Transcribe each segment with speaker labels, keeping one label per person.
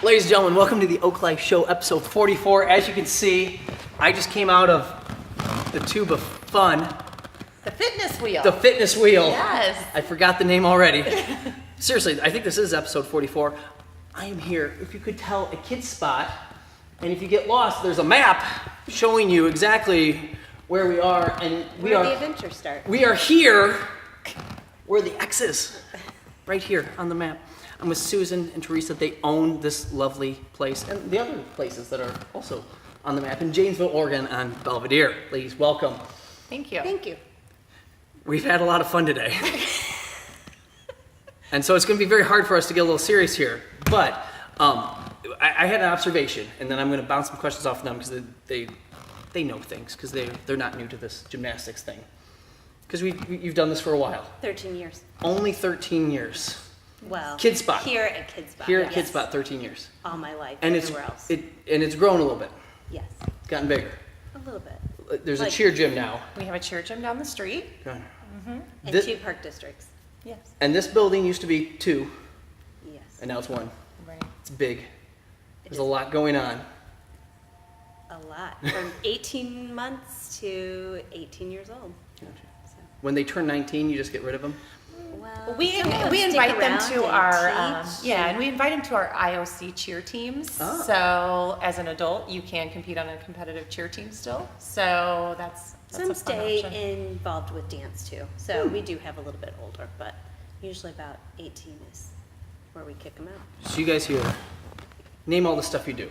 Speaker 1: Ladies and gentlemen, welcome to the Oak Life Show, episode 44. As you can see, I just came out of the tube of fun.
Speaker 2: The fitness wheel.
Speaker 1: The fitness wheel.
Speaker 2: Yes.
Speaker 1: I forgot the name already. Seriously, I think this is episode 44. I am here, if you could tell, a kid's spot. And if you get lost, there's a map showing you exactly where we are. And
Speaker 3: where the adventure starts.
Speaker 1: We are here where the X is. Right here on the map. I'm with Susan and Teresa. They own this lovely place and the other places that are also on the map in Janesville, Oregon on Belvedere. Ladies, welcome.
Speaker 2: Thank you.
Speaker 3: Thank you.
Speaker 1: We've had a lot of fun today. And so it's going to be very hard for us to get a little serious here. But I had an observation, and then I'm going to bounce some questions off of them because they know things because they're not new to this gymnastics thing. Because you've done this for a while.
Speaker 3: 13 years.
Speaker 1: Only 13 years.
Speaker 3: Well,
Speaker 1: Kid Spot.
Speaker 3: Here at Kid Spot.
Speaker 1: Here at Kid Spot, 13 years.
Speaker 3: All my life,
Speaker 1: And
Speaker 3: everywhere else.
Speaker 1: it's grown a little bit.
Speaker 3: Yes,
Speaker 1: It's gotten bigger.
Speaker 3: a little bit.
Speaker 1: There's a
Speaker 3: Like-
Speaker 1: cheer gym now.
Speaker 2: We have a cheer gym down the street.
Speaker 3: And
Speaker 1: This-
Speaker 3: 2 park districts.
Speaker 2: Yes.
Speaker 1: And this building used to be 2,
Speaker 3: Yes.
Speaker 1: and now it's 1.
Speaker 2: Right.
Speaker 1: It's big.
Speaker 3: It
Speaker 1: There's
Speaker 3: is
Speaker 1: a lot going on.
Speaker 3: a lot. From 18 months to 18 years old. So,
Speaker 1: When they turn 19, you just get rid of them?
Speaker 3: well,
Speaker 2: We
Speaker 3: some of them stick
Speaker 2: invite them
Speaker 3: around
Speaker 2: to
Speaker 3: and
Speaker 2: our
Speaker 3: teach,
Speaker 2: and we invite them to our IOC cheer teams.
Speaker 1: Oh.
Speaker 2: So as an adult, you can compete on a competitive cheer team still. So that's
Speaker 3: Some
Speaker 2: a fun
Speaker 3: stay
Speaker 2: option.
Speaker 3: involved with dance too. So we do have a little bit older, but usually about 18 is where we kick them out.
Speaker 1: So you guys here, name all the stuff you do.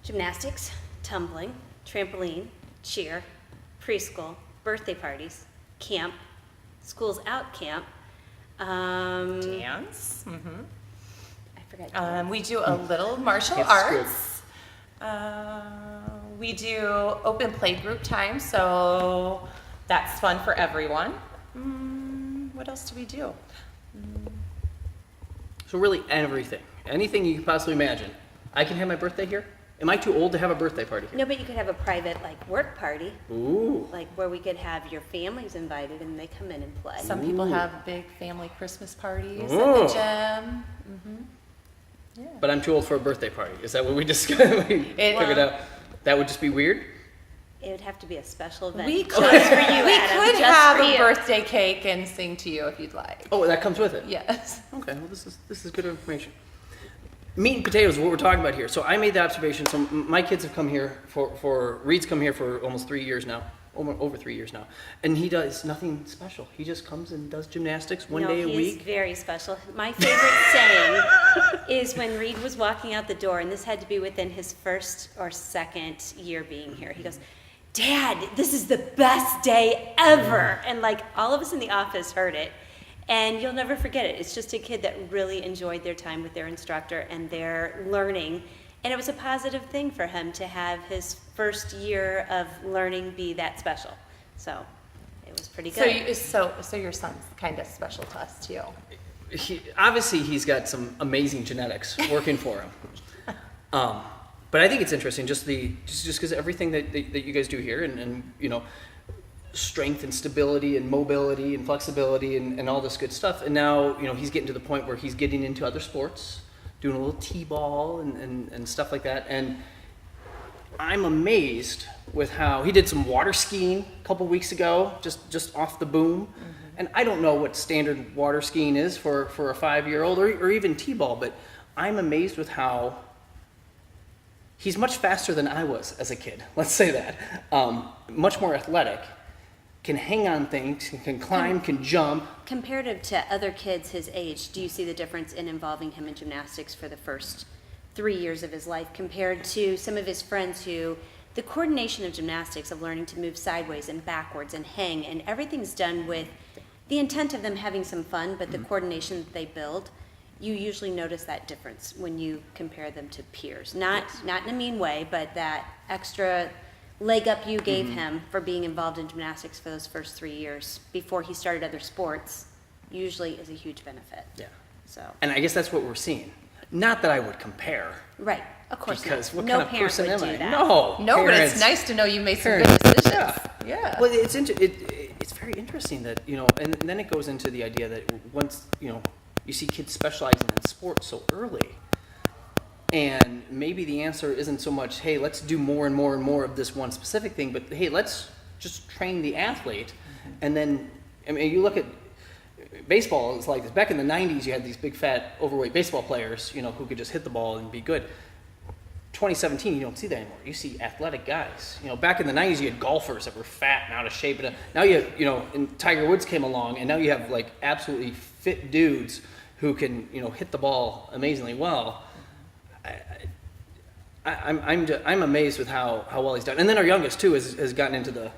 Speaker 3: Gymnastics, tumbling, trampoline, cheer, preschool, birthday parties, camp, schools out camp.
Speaker 2: Dance.
Speaker 3: I forgot.
Speaker 2: We do a little martial
Speaker 1: That's
Speaker 2: arts. We do open play group time, so that's fun for everyone. What else do we do?
Speaker 1: So really everything. Anything you can possibly imagine. I can have my birthday here? Am I too old to have a birthday party here?
Speaker 3: No, but you could have a private work party,
Speaker 1: Ooh.
Speaker 3: where we could have your families invited and they come in and play.
Speaker 2: Some people
Speaker 1: Ooh.
Speaker 2: have big family Christmas parties at
Speaker 1: Ooh.
Speaker 2: the gym. Yeah.
Speaker 1: But I'm too old for a birthday party. Is that what we discussed? We figured out? That would just be weird?
Speaker 3: It would have to be a special event.
Speaker 2: We
Speaker 3: just
Speaker 2: could,
Speaker 3: for you,
Speaker 2: we
Speaker 3: Adam,
Speaker 2: could
Speaker 3: just
Speaker 2: have
Speaker 3: for
Speaker 2: a
Speaker 3: you.
Speaker 2: birthday cake and sing to you if you'd like.
Speaker 1: Oh, that comes with it?
Speaker 2: Yes.
Speaker 1: Okay, well this is good information. Meat and potatoes is what we're talking about here. So I made the observation, so my kids have come here Reed's come here for almost 3 years now, over 3 years now. And he does nothing special. He just comes and does gymnastics one day a
Speaker 3: He is
Speaker 1: week.
Speaker 3: very special. My favorite saying is when Reed was walking out the door, and this had to be within his first or second year being here. He goes, "Dad, this is the best day ever!" And all of us in the office heard it, and you'll never forget it. It's just a kid that really enjoyed their time with their instructor and their learning. And it was a positive thing for him to have his first year of learning be that special. So it was pretty good.
Speaker 2: So your son's kind of special to us too.
Speaker 1: Obviously, he's got some amazing genetics working for him. But I think it's interesting, just because everything that you guys do here, and strength and stability and mobility and flexibility and all this good stuff. And now, he's getting to the point where he's getting into other sports, doing a little t-ball and stuff like that. And I'm amazed with how he did some water skiing a couple weeks ago, just off the boom. And I don't know what standard water skiing is for a 5-year-old or even t-ball, but I'm amazed with how he's much faster than I was as a kid. Let's say that. Much more athletic. Can hang on things, can climb, can jump.
Speaker 3: Comparative to other kids his age, do you see the difference in involving him in gymnastics for the first 3 years of his life compared to some of his friends who, the coordination of gymnastics, of learning to move sideways and backwards and hang, and everything's done with the intent of them having some fun, but the coordination that they build, you usually notice that difference when you compare them to peers. Not in a mean way, but that extra leg up you gave him for being involved in gymnastics for those first 3 years before he started other sports usually is a huge benefit.
Speaker 1: Yeah.
Speaker 3: So.
Speaker 1: And I guess that's what we're seeing. Not that I would compare.
Speaker 3: Right. Of course
Speaker 1: Because
Speaker 3: not.
Speaker 1: what
Speaker 3: No
Speaker 1: kind of
Speaker 3: parent
Speaker 1: person
Speaker 3: would
Speaker 1: am
Speaker 3: do
Speaker 1: I?
Speaker 3: that.
Speaker 1: No.
Speaker 2: No, but
Speaker 1: parents-
Speaker 2: it's nice to know you made some
Speaker 1: parents-
Speaker 2: good decisions.
Speaker 1: Yeah. Well, it's very interesting that, and then it goes into the idea that once, you see kids specializing in sports so early, And maybe the answer isn't so much, hey, let's do more and more and more of this one specific thing, but hey, let's just train the athlete. And then, I mean, you look at baseball, it's like this. Back in the 90s, you had these big, fat, overweight baseball players, you know, who could just hit the ball and be good. 2017, you don't see that anymore. You see athletic guys. You know, back in the 90s, you had golfers that were fat and out of shape. And now you have, you know, and Tiger Woods came along, and now you have like absolutely fit dudes who can, you know, hit the ball amazingly well. I'm amazed with how well he's done. And then our youngest too has gotten into the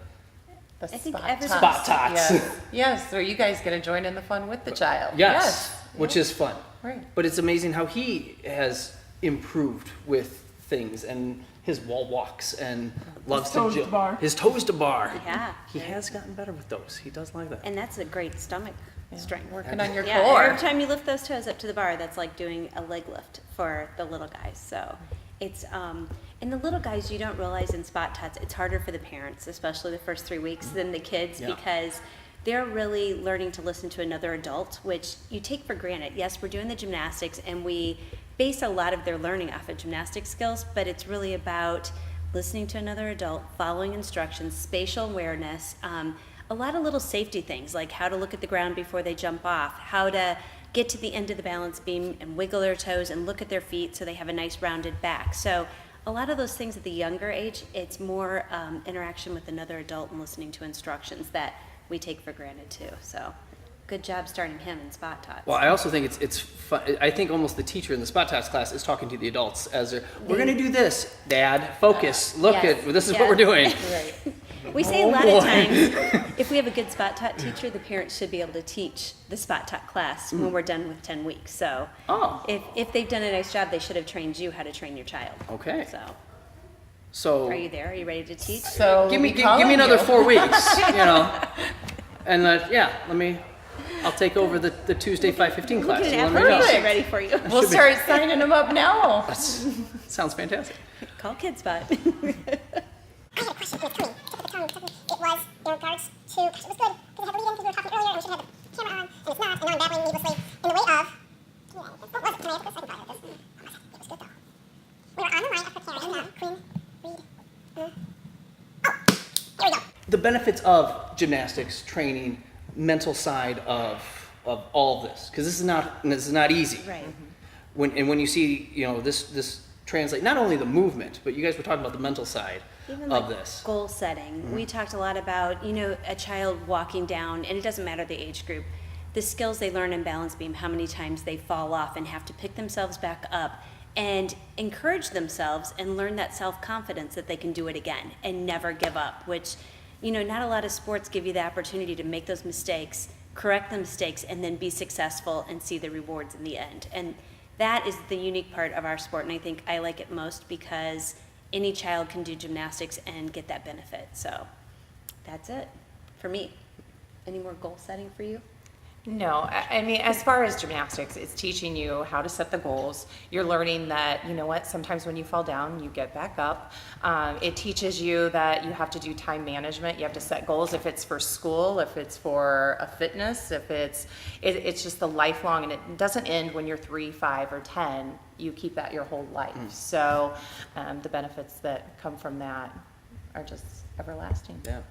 Speaker 2: The
Speaker 3: think
Speaker 2: spot
Speaker 3: everybody-
Speaker 1: spot tots.
Speaker 2: Yes. Yes, so you guys get to join in the fun with the child.
Speaker 1: Yes, which is fun.
Speaker 2: Right.
Speaker 1: But it's amazing how he has improved with things and his wall walks and loves
Speaker 4: toes
Speaker 1: to
Speaker 4: to bar.
Speaker 1: his toes to bar.
Speaker 3: Yeah.
Speaker 1: He has gotten better with those. He does like that.
Speaker 3: And that's a great stomach strength.
Speaker 2: Working on your
Speaker 3: Yeah,
Speaker 2: core.
Speaker 3: every time you lift those toes up to the bar, that's like doing a leg lift for the little guys. So it's, and the little guys, you don't realize in spot tots, it's harder for the parents, especially the first 3 weeks, than the kids,
Speaker 1: Yeah.
Speaker 3: because they're really learning to listen to another adult, which you take for granted. Yes, we're doing the gymnastics, and we base a lot of their learning off of gymnastic skills, but it's really about listening to another adult, following instructions, spatial awareness, a lot of little safety things, like how to look at the ground before they jump off, how to get to the end of the balance beam and wiggle their toes and look at their feet so they have a nice rounded back. So a lot of those things at the younger age, it's more interaction with another adult and listening to instructions that we take for granted too. So good job starting him in spot tots.
Speaker 1: Well, I also think it's fun. I think almost the teacher in the spot tots class is talking to the adults as they're, we're going to do this, Dad, focus, look
Speaker 3: Yes,
Speaker 1: at, this is
Speaker 3: yes.
Speaker 1: what we're doing.
Speaker 2: Right.
Speaker 3: We say a lot of times, if we have a good spot tot teacher, the parents should be able to teach the spot tot class when we're done with 10 weeks. So
Speaker 1: Oh.
Speaker 3: if they've done a nice job, they should have trained you how to train your child.
Speaker 1: Okay.
Speaker 3: So
Speaker 1: So
Speaker 3: are you there? Are you ready to teach?
Speaker 2: So
Speaker 1: give me
Speaker 2: we calling
Speaker 1: another
Speaker 2: you.
Speaker 1: 4 weeks, you know. And yeah, I'll take over the Tuesday 5:15 class.
Speaker 3: Look
Speaker 1: You
Speaker 3: at
Speaker 1: let
Speaker 3: an
Speaker 1: me know.
Speaker 3: application ready for you.
Speaker 2: We'll start signing them up now.
Speaker 1: Sounds fantastic.
Speaker 3: Call Kid Spot.
Speaker 5: I had a question. It was coming. It was, regards to, gosh, it was good, because it had lead-in, because we were talking earlier, and we should have the camera on, and it's not, and now I'm babbling needlessly in the way of, what was it? Can I have this? I can probably have this. It was good, though. We were on the line of preparing the Queen Read. Oh, there we go.
Speaker 1: The benefits of gymnastics training, mental side of all of this, because this is not easy.
Speaker 3: Right.
Speaker 1: When you see, you know, this translate not only the movement, but you guys were talking about the mental side
Speaker 3: Even
Speaker 1: of
Speaker 3: like
Speaker 1: this.
Speaker 3: goal setting. We talked a lot about, you know, a child walking down, and it doesn't matter the age group, the skills they learn in balance beam, how many times they fall off and have to pick themselves back up and encourage themselves and learn that self-confidence that they can do it again and never give up, which, you know, not a lot of sports give you the opportunity to make those mistakes, correct the mistakes, and then be successful and see the rewards in the end. And that is the unique part of our sport, and I think I like it most because any child can do gymnastics and get that benefit. So that's it for me. Any more goal setting for you?
Speaker 2: No, I mean, as far as gymnastics, it's teaching you how to set the goals. You're learning that, you know what, sometimes when you fall down, you get back up. It teaches you that you have to do time management. You have to set goals if it's for school, if it's for a fitness, if it's just the lifelong, and it doesn't end when you're 3, 5, or 10. You keep that your whole life. So the benefits that come from that are just everlasting.
Speaker 1: Yeah.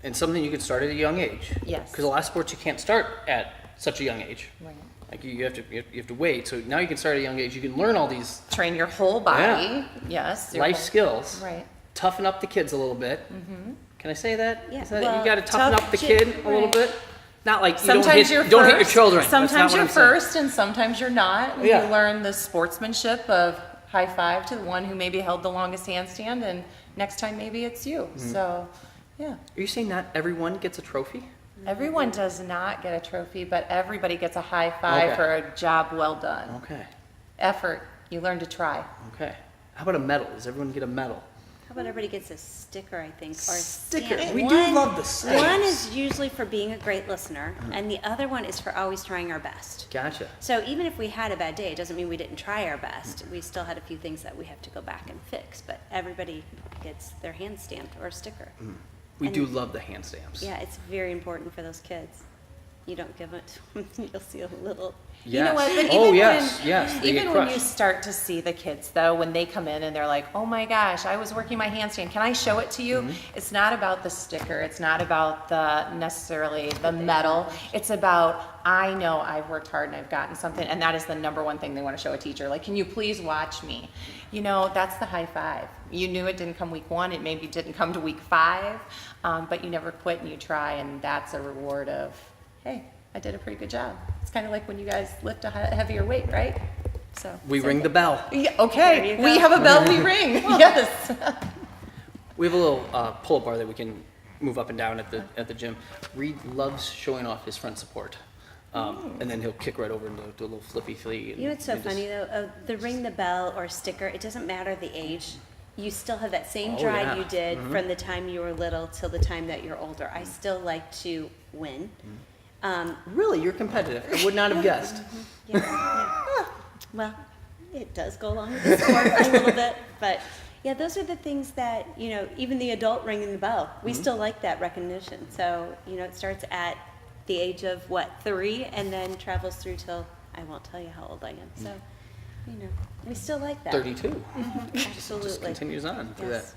Speaker 1: And something you can start at a young age.
Speaker 2: Yes.
Speaker 1: Because a lot of sports you can't start at such a young age.
Speaker 2: Right.
Speaker 1: Like you have to wait. So now you can start at a young age. You can learn all these
Speaker 2: Train your whole body.
Speaker 1: Yeah.
Speaker 2: Yes. your
Speaker 1: life
Speaker 2: whole-
Speaker 1: skills.
Speaker 2: Right.
Speaker 1: Toughen up the kids a little bit. Can I say that?
Speaker 3: Yeah,
Speaker 1: Is that
Speaker 3: well,
Speaker 1: you got to toughen
Speaker 3: tough
Speaker 1: up the
Speaker 3: ki-
Speaker 1: kid a little
Speaker 3: right.
Speaker 1: bit. Not like you
Speaker 2: Sometimes you're
Speaker 1: don't hit your
Speaker 2: first,
Speaker 1: children. That's not
Speaker 2: Sometimes
Speaker 1: what
Speaker 2: you're
Speaker 1: I'm saying.
Speaker 2: first, and sometimes you're not. And
Speaker 1: Yeah.
Speaker 2: You learn the sportsmanship of high five to the one who maybe held the longest handstand, and next time maybe it's you. So, yeah.
Speaker 1: Are you saying not everyone gets a trophy?
Speaker 2: Everyone does not get a trophy, but everybody gets a high five
Speaker 1: Okay.
Speaker 2: for a job well done.
Speaker 1: Okay.
Speaker 2: Effort. You learn to try.
Speaker 1: Okay. How about a medal? Does everyone get a medal?
Speaker 3: How about everybody gets a sticker, I think, or a
Speaker 1: Sticker.
Speaker 3: stamp?
Speaker 1: We do love the stamps.
Speaker 3: One is usually for being a great listener, and the other one is for always trying our best.
Speaker 1: Gotcha.
Speaker 3: So even if we had a bad day, it doesn't mean we didn't try our best. We still had a few things that we have to go back and fix, but everybody gets their hand stamped or a sticker.
Speaker 1: We
Speaker 3: And-
Speaker 1: do love the hand stamps.
Speaker 3: Yeah, it's very important for those kids. you don't give it to them, you'll see a little.
Speaker 1: Yes.
Speaker 2: You know what? But
Speaker 1: Oh,
Speaker 2: even
Speaker 1: yes,
Speaker 2: when,
Speaker 1: yes. They
Speaker 2: even
Speaker 1: get
Speaker 2: when you
Speaker 1: crushed.
Speaker 2: start to see the kids, though, when they come in and they're like, "Oh my gosh, I was working my handstand. Can I show it to you?"
Speaker 1: Mm-hmm.
Speaker 2: It's not about the sticker. It's not about the necessarily the medal. It's about, I know I've worked hard and I've gotten something, and that is the number one thing they want to show a teacher. Like, can you please watch me? You know, that's the high five. You knew it didn't come week 1. It maybe didn't come to week 5, but you never quit and you try, and that's a reward of, hey, I did a pretty good job. It's kind of like when you guys lift a heavier weight, right? So
Speaker 1: We ring the bell.
Speaker 2: Yeah,
Speaker 3: There
Speaker 2: okay,
Speaker 3: you
Speaker 2: we
Speaker 3: go.
Speaker 2: have a bell we ring. Yes.
Speaker 1: We have a little pull-up bar that we can move up and down at the gym. Reed loves showing off his front support. And then he'll kick right over and do a little flippy flea. And
Speaker 3: You know what's so
Speaker 1: just-
Speaker 3: funny though? The ring the bell or sticker, it doesn't matter the age. You still have that same
Speaker 1: Oh,
Speaker 3: drive
Speaker 1: yeah.
Speaker 3: you did from the time you were little till the time that you're older. I still like to win.
Speaker 1: Really, you're competitive. I would not have guessed.
Speaker 3: Yeah, yeah. Well, it does go along with the sport a little bit, but yeah, those are the things that, you know, even the adult ringing the bell, we still like that recognition. So, you know, it starts at the age of what, 3, and then travels through till, I won't tell you how old I am. So, you know, we still like that.
Speaker 1: 32. Just
Speaker 3: Absolutely.
Speaker 1: continues on through that.
Speaker 3: Yes.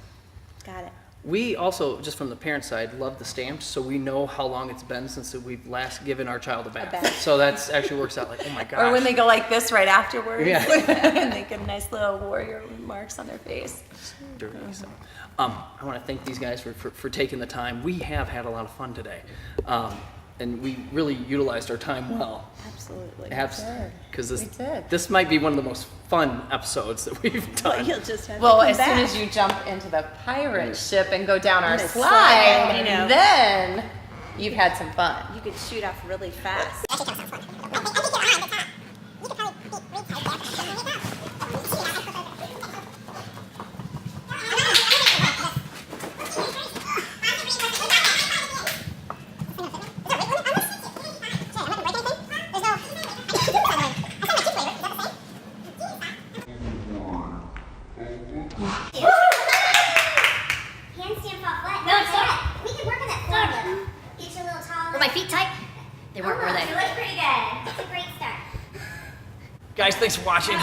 Speaker 3: Got it.
Speaker 1: We also, just from the parent side, love the stamps, so we know how long it's been since we've last given our child a bath.
Speaker 3: bath.
Speaker 1: So that's actually works out like, oh my gosh.
Speaker 2: Or when they go like this right afterwards,
Speaker 1: Yeah.
Speaker 2: and they get nice little warrior marks on their face.
Speaker 1: Dirty, so. I want to thank these guys for taking the time. We have had a lot of fun today. And we really utilized our time well.
Speaker 3: Absolutely.
Speaker 1: Because
Speaker 2: We did.
Speaker 1: this might be one of the most fun episodes that we've
Speaker 3: But
Speaker 1: done.
Speaker 3: you'll just have
Speaker 2: Well,
Speaker 3: to come
Speaker 2: as soon
Speaker 3: back.
Speaker 2: as you jump into the pirate ship and go down our
Speaker 3: And the
Speaker 2: slide,
Speaker 3: slide, you know.
Speaker 2: then you've had some fun.
Speaker 3: You could shoot off really fast.
Speaker 5: Actually, kind of sounds fun. I think you're on the top. You could probably beat Reed type there. There you go. Handstand fall flat. No, it's not. We can work on that floor a little. Get you a little taller.
Speaker 4: Were my feet tight? They weren't, were they?
Speaker 5: You look pretty good. It's a great start.
Speaker 1: Guys, thanks for watching.